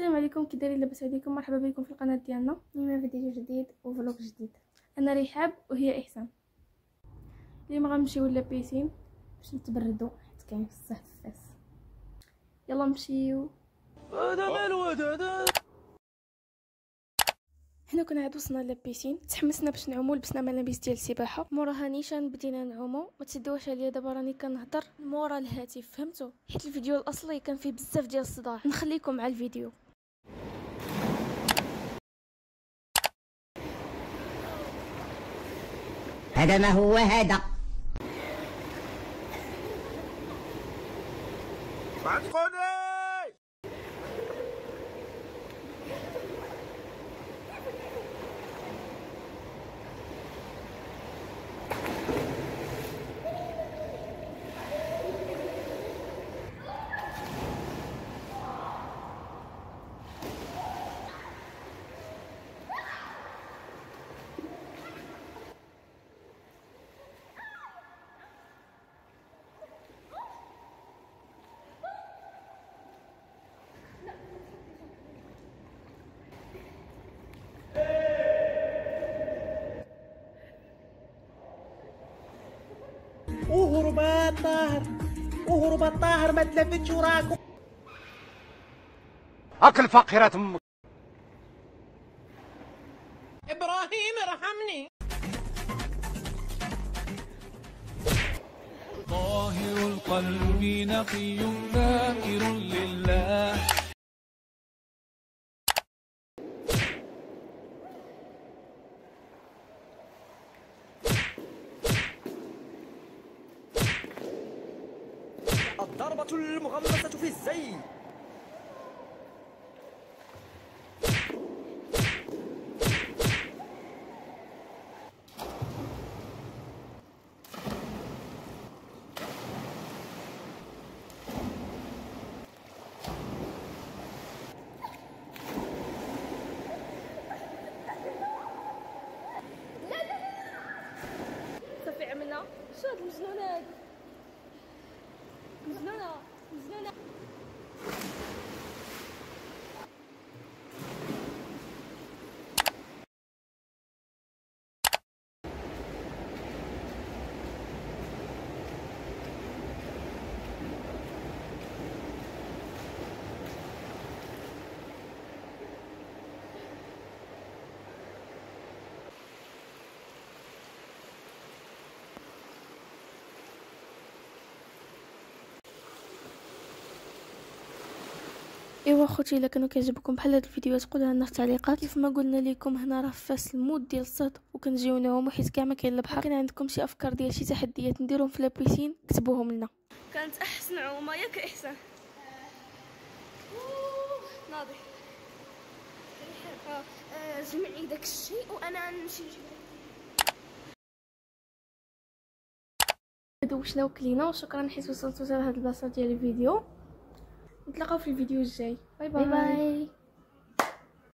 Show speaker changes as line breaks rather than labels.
السلام عليكم، كي دايرين؟ لاباس عليكم؟ مرحبا بكم في القناه ديالنا. اليوم فيديو جديد وفلوق جديد. انا رحاب وهي احسان. اليوم غنمشيو لابيسين باش نتبردوا حيت كاين بزاف الفاس. يلا نمشيو. حنا كنا عاد وصلنا لابيسين، تحمسنا باش نعومو، لبسنا ملابس ديال السباحه. موراها نيشان بدينا نعومو. ما تسدوش عليا دابا راني كنهضر مورا الهاتف، فهمتوا؟ حيت الفيديو الاصلي كان فيه بزاف ديال الصداع. نخليكم مع الفيديو.
هذا ما هو هذا.
اهرب الطاهر، اهرب الطاهر، ما تلفتش وراكم.
اكل فقيرة امك.
ابراهيم ارحمني.
طاهر القلب نقي ذاكر لله.
الضربة المغمسة في الزين.
صافي عملنا. شو هاد المجنونه هادي؟ مجنونه مجنونه. ايوا خوتي، الا كانوا كيعجبكم بحال هاد الفيديوهات قولوا لنا في التعليقات. كيف ما قلنا لكم هنا راه فاس المود ديال الصيد وكنجيو نعومو حيت كاع ما كاين البحر. كان عندكم شي افكار ديال شي تحديات نديروهم في لابيسين كتبوهم لنا. كانت احسن عومه ياك احسان؟ ناضي جمعي داك الشيء وانا نمشي نجيب. دوشنا وكلينا وشكرا حيت وصلتوا حتى لهاد البلاصه ديال الفيديو. نتلاقاو في الفيديو الجاي. باي باي, باي, باي.